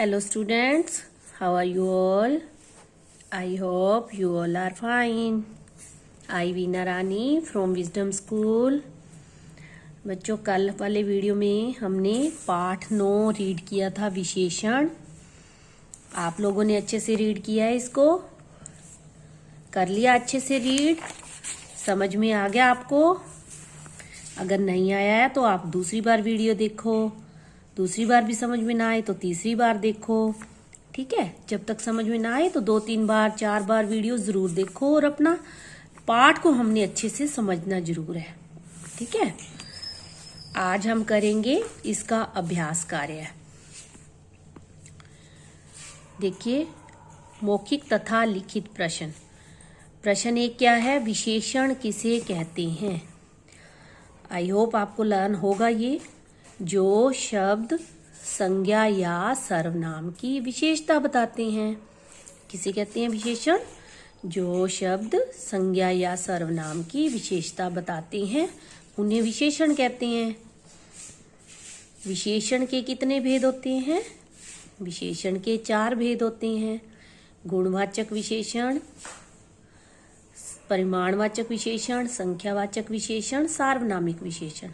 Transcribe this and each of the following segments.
Hello students, how are you all? I hope you all are fine. I Veena Rani from Wisdom School. बच्चों, कल वाले video में हमने पाठ 9 read किया था, विशेषण। आप लोगों ने अच्छे से रीड किया है, इसको कर लिया अच्छे से रीड? समझ में आ गया आपको? अगर नहीं आया है तो आप दूसरी बार वीडियो देखो, दूसरी बार भी समझ में ना आए तो तीसरी बार देखो, ठीक है? जब तक समझ में ना आए तो 2-3 बार 4 बार वीडियो जरूर देखो और अपना पाठ को हमने अच्छे से समझना जरूर है, ठीक है? आज हम करेंगे इसका अभ्यास कार्य। देखिए, मौखिक तथा लिखित प्रश्न। प्रश्न 1 क्या है? विशेषण किसे कहते हैं? आई होप आपको लर्न होगा ये। जो शब्द, संज्ञा या सर्वनाम की विशेषता बताते हैं, किसे कहते हैं विशेषण? जो शब्द, संज्ञा या सर्वनाम की विशेषता बताते हैं उन्हें विशेषण कहते हैं। विशेषण के कितने भेद होते हैं? विशेषण के 4 भेद होते हैं। गुणवाचक विशेषण, परिमाणवाचक विशेषण, संख्यावाचक विशेषण, सार्वनामिक विशेषण।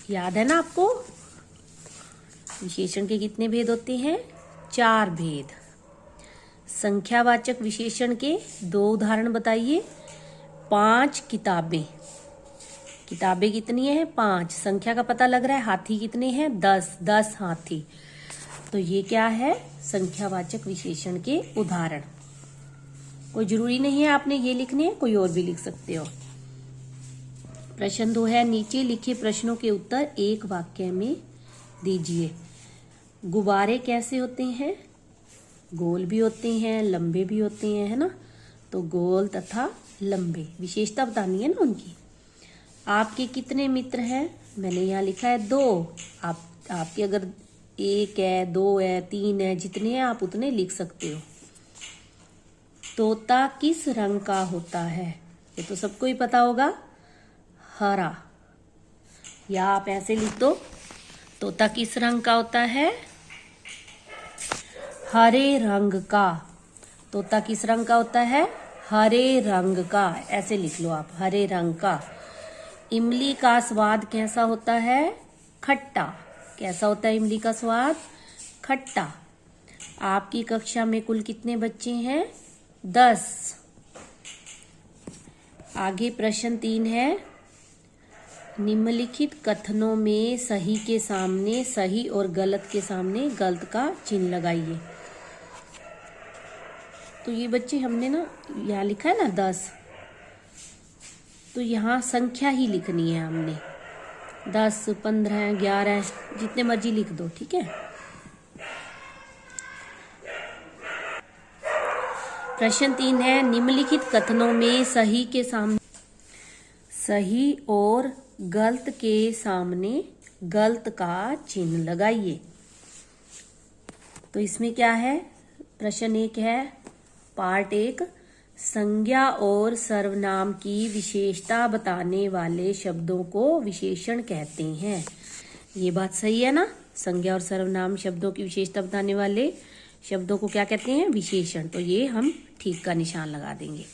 याद है ना आपको? विशेषण के कितने भेद होते हैं? 4 भेद। संख्यावाचक विशेषण के 2 उदाहरण बताइए। 5 किताबें। किताबें कितनी है? 5। संख्या का पता लग रहा है, हाथी कितने हैं? 10 हाथी। तो ये क्या है? संख्यावाचक विशेषण के उदाहरण। कोई जरूरी नहीं है आपने ये लिखने, कोई और भी लिख सकते हो। प्रश्न 2 है, नीचे लिखे प्रश्नों के उत्तर एक वाक्य में दीजिए। गुब्बारे कैसे होते हैं? गोल भी होते हैं, लंबे भी होते हैं, है ना? तो गोल तथा लंबे, विशेषता बतानी है ना उनकी। आपके कितने मित्र हैं? मैंने यहाँ लिखा है 2। आपके अगर 1 है, 2 है, 3 है, जितने हैं आप उतने लिख सकते हो। तोता किस रंग का होता है? ये तो सबको ही पता होगा, हरा। या आप ऐसे लिख दो, तोता किस रंग का होता है? हरे रंग का। तोता किस रंग का होता है? हरे रंग का। ऐसे लिख लो आप, हरे रंग का। इमली का स्वाद कैसा होता है? खट्टा। कैसा होता है इमली का स्वाद? खट्टा। आपकी कक्षा में कुल कितने बच्चे हैं? 10। आगे प्रश्न 3 है, निम्नलिखित कथनों में सही के सामने सही और गलत के सामने गलत का चिन्ह लगाइए। तो ये बच्चे हमने ना यहाँ लिखा है ना 10, तो यहाँ संख्या ही लिखनी है हमने। 10, 15, 11 जितने मर्जी लिख दो, ठीक है? प्रश्न 3 है, निम्नलिखित कथनों में सही के सामने सही और गलत के सामने गलत का चिन्ह लगाइए। तो इसमें क्या है? प्रश्न 1 है, पार्ट 1, संज्ञा और सर्वनाम की विशेषता बताने वाले शब्दों को विशेषण कहते हैं। ये बात सही है ना? संज्ञा और सर्वनाम शब्दों की विशेषता बताने वाले शब्दों को क्या कहते हैं? विशेषण। तो ये हम ठीक का निशान लगा देंगे।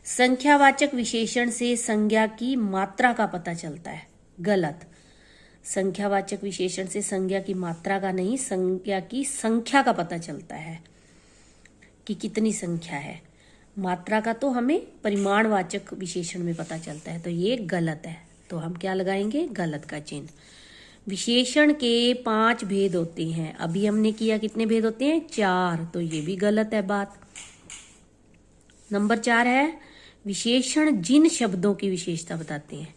संख्यावाचक विशेषण से संज्ञा की मात्रा का पता चलता है। गलत। संख्यावाचक विशेषण से संज्ञा की मात्रा का नहीं, संज्ञा की संख्या का पता चलता है कि कितनी संख्या है। मात्रा का तो हमें परिमाणवाचक विशेषण में पता चलता है, तो ये गलत है। तो हम क्या लगाएंगे? गलत का चिन्ह। विशेषण के 5 भेद होते हैं। अभी हमने किया, कितने भेद होते हैं? 4। तो ये भी गलत है बात। नंबर 4 है, विशेषण जिन शब्दों की विशेषता बताते हैं।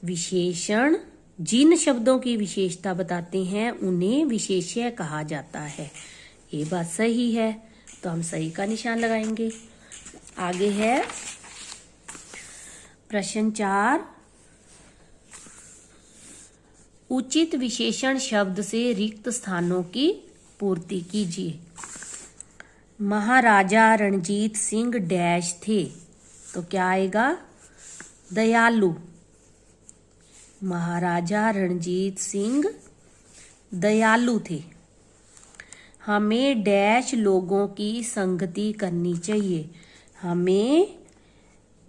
विशेषण जिन शब्दों की विशेषता बताते हैं उन्हें विशेष्य कहा जाता है। ये बात सही है, तो हम सही का निशान लगाएंगे। आगे है प्रश्न 4, उचित विशेषण शब्द से रिक्त स्थानों की पूर्ति कीजिए। महाराजा रणजीत सिंह डैश थे, तो क्या आएगा? दयालु। महाराजा रणजीत सिंह दयालु थे। हमें डैश लोगों की संगति करनी चाहिए। हमें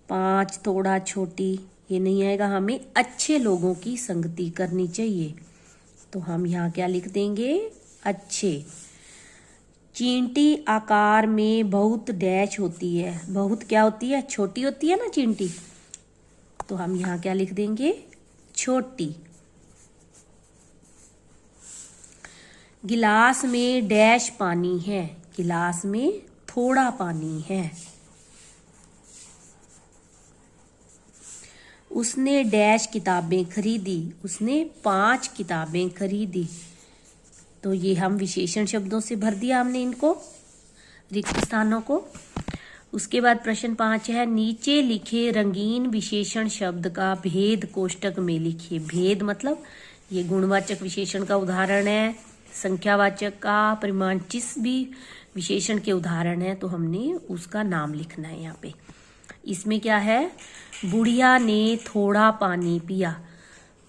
5 थोड़ा छोटी ये नहीं आएगा, हमें अच्छे लोगों की संगति करनी चाहिए। तो हम यहाँ क्या लिख देंगे, अच्छे। चींटी आकार में बहुत डैश होती है। बहुत क्या होती है, छोटी होती है ना चींटी, तो हम यहाँ क्या लिख देंगे, छोटी। गिलास में डैश पानी है। गिलास में थोड़ा पानी है। उसने डैश किताबें खरीदी। उसने 5 किताबें खरीदी। तो ये हम विशेषण शब्दों से भर दिया हमने इनको, रिक्त स्थानों को। उसके बाद प्रश्न 5 है, नीचे लिखे रंगीन विशेषण शब्द का भेद कोष्टक में लिखिए। भेद मतलब ये गुणवाचक विशेषण का उदाहरण है, संख्यावाचक का, परिमाण जिस भी विशेषण के उदाहरण है तो हमने उसका नाम लिखना है यहाँ पे। इसमें क्या है, बुढ़िया ने थोड़ा पानी पिया।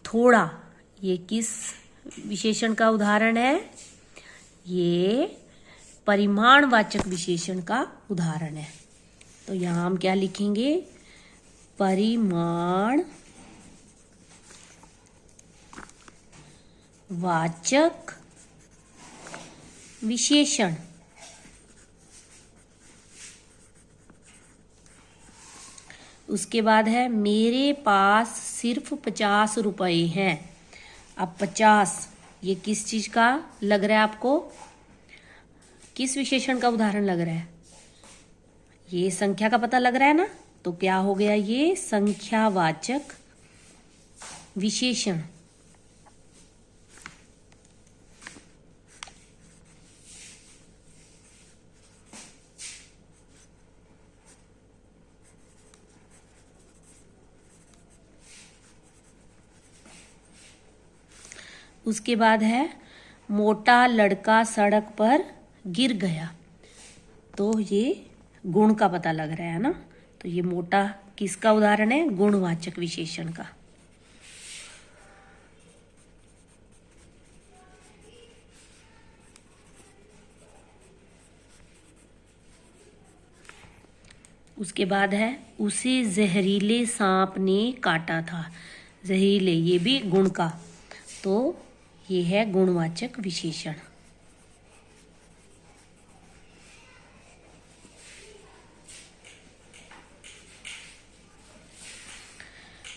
थोड़ा ये किस विशेषण का उदाहरण है, ये परिमाणवाचक विशेषण का उदाहरण है। तो यहाँ हम क्या लिखेंगे, परिमाण वाचक विशेषण। उसके बाद है, मेरे पास सिर्फ 50 रुपए हैं। अब 50 ये किस चीज का लग रहा है आपको, किस विशेषण का उदाहरण लग रहा है, ये संख्या का पता लग रहा है ना, तो क्या हो गया, ये संख्यावाचक विशेषण। उसके बाद है, मोटा लड़का सड़क पर गिर गया। तो ये गुण का पता लग रहा है ना, तो ये मोटा किसका उदाहरण है, गुणवाचक विशेषण का। उसके बाद है, उसे जहरीले सांप ने काटा था। जहरीले ये भी गुण का, तो ये है गुणवाचक विशेषण।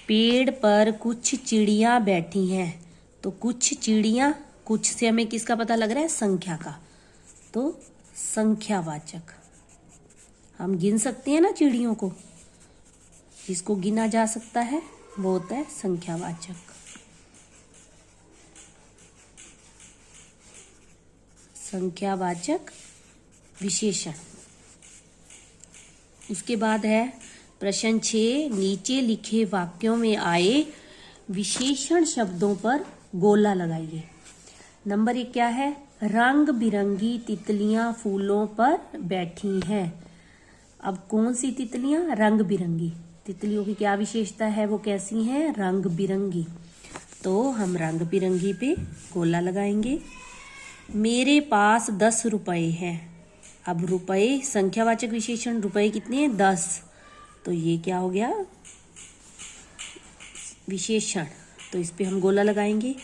पेड़ पर कुछ चिड़ियां बैठी हैं। तो कुछ चिड़ियां, कुछ से हमें किसका पता लग रहा है, संख्या का, तो संख्यावाचक। हम गिन सकते हैं ना चिड़ियों को, जिसको गिना जा सकता है वो होता है संख्यावाचक। संख्यावाचक विशेषण। उसके बाद है प्रश्न 6, नीचे लिखे वाक्यों में आए विशेषण शब्दों पर गोला लगाइए। नंबर 1 क्या है, रंग बिरंगी तितलियां फूलों पर बैठी हैं। अब कौन सी तितलियां, रंग बिरंगी। तितलियों की क्या विशेषता है, वो कैसी हैं, रंग बिरंगी। तो हम रंग बिरंगी पे गोला लगाएंगे। मेरे पास 10 रुपए हैं। अब रुपए संख्यावाचक विशेषण, रुपए कितने हैं, 10, तो ये क्या हो गया, विशेषण, तो इस पे हम गोला लगाएंगे।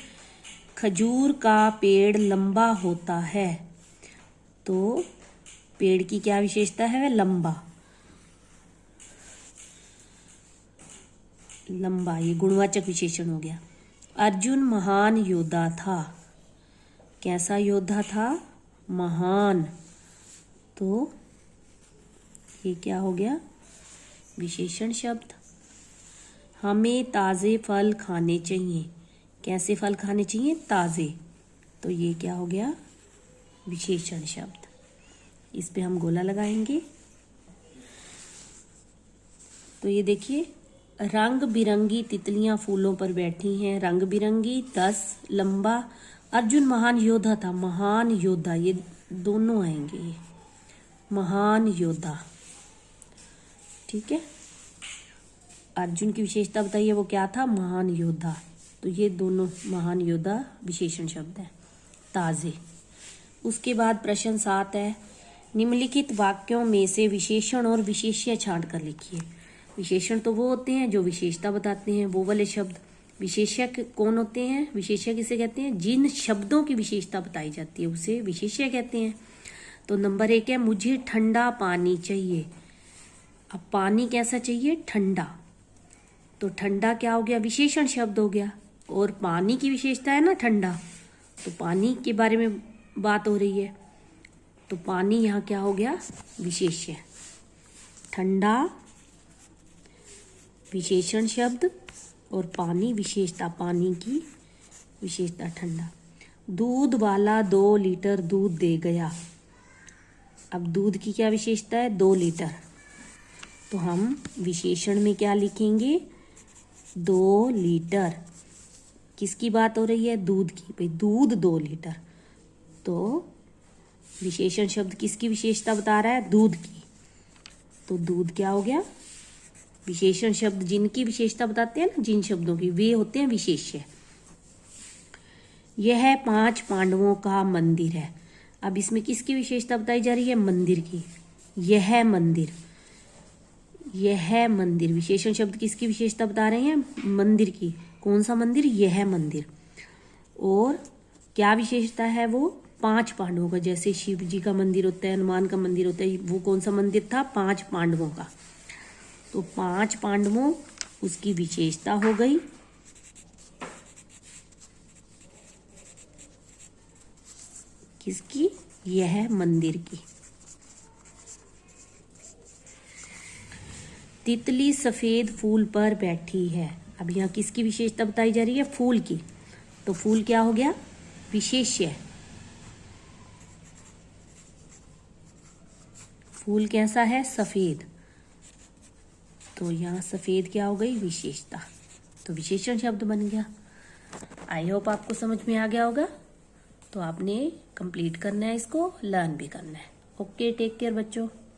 खजूर का पेड़ लंबा होता है। तो पेड़ की क्या विशेषता है, लंबा। लंबा ये गुणवाचक विशेषण हो गया। अर्जुन महान योद्धा था। कैसा योद्धा था, महान, तो ये क्या हो गया, विशेषण शब्द। हमें ताज़े फल खाने चाहिए। कैसे फल खाने चाहिए, ताज़े, तो ये क्या हो गया, विशेषण शब्द। इस पे हम गोला लगाएंगे। तो ये देखिए, रंग बिरंगी तितलियां फूलों पर बैठी हैं, रंग बिरंगी, 10, लंबा, अर्जुन महान योद्धा था। महान योद्धा ये दोनों आएंगे, ये महान योद्धा, ठीक है। अर्जुन की विशेषता बताइए, वो क्या था, महान योद्धा। तो ये दोनों महान योद्धा विशेषण शब्द है। ताजे। उसके बाद प्रश्न 7 है, निम्नलिखित वाक्यों में से विशेषण और विशेष्य छांट कर लिखिए। विशेषण तो वो होते हैं जो विशेषता बताते हैं, वो वाले शब्द। विशेष्य कौन होते हैं? विशेष्य किसे कहते हैं? जिन शब्दों की विशेषता बताई जाती है उसे विशेष्य कहते हैं। तो नंबर 1 है, मुझे ठंडा पानी चाहिए। अब पानी कैसा चाहिए? ठंडा। तो ठंडा क्या हो गया? विशेषण शब्द हो गया। और पानी की विशेषता है ना ठंडा, तो पानी के बारे में बात हो रही है, तो पानी यहाँ क्या हो गया? विशेष्य। ठंडा विशेषण शब्द और पानी विशेषता, पानी की विशेषता ठंडा। दूध वाला 2 लीटर दूध दे गया। अब दूध की क्या विशेषता है? 2 लीटर। तो हम विशेषण में क्या लिखेंगे? 2 लीटर। किसकी बात हो रही है? दूध की। भाई दूध 2 लीटर, तो विशेषण शब्द किसकी विशेषता बता रहा है? दूध की। तो दूध क्या हो गया? विशेषण शब्द जिनकी विशेषता बताते हैं ना, जिन शब्दों की, वे होते हैं विशेष्य। यह 5 पांडवों का मंदिर है। अब इसमें किसकी विशेषता बताई जा रही है? मंदिर की। यह मंदिर, यह मंदिर, विशेषण शब्द किसकी विशेषता बता रहे हैं? मंदिर की। कौन सा मंदिर? यह मंदिर। और क्या विशेषता है वो? 5 पांडवों का। जैसे शिव जी का मंदिर होता है, हनुमान का मंदिर होता है, वो कौन सा मंदिर था? 5 पांडवों का। तो 5 पांडवों उसकी विशेषता हो गई। किसकी? यह मंदिर की। तितली सफेद फूल पर बैठी है। अब यहाँ किसकी विशेषता बताई जा रही है? फूल की। तो फूल क्या हो गया? विशेष्य। फूल कैसा है? सफेद। तो यहाँ सफेद क्या हो गई? विशेषता। तो विशेषण शब्द बन गया। आई होप आपको समझ में आ गया होगा। तो आपने कंप्लीट करना है, इसको लर्न भी करना है। ओके, टेक केयर बच्चों।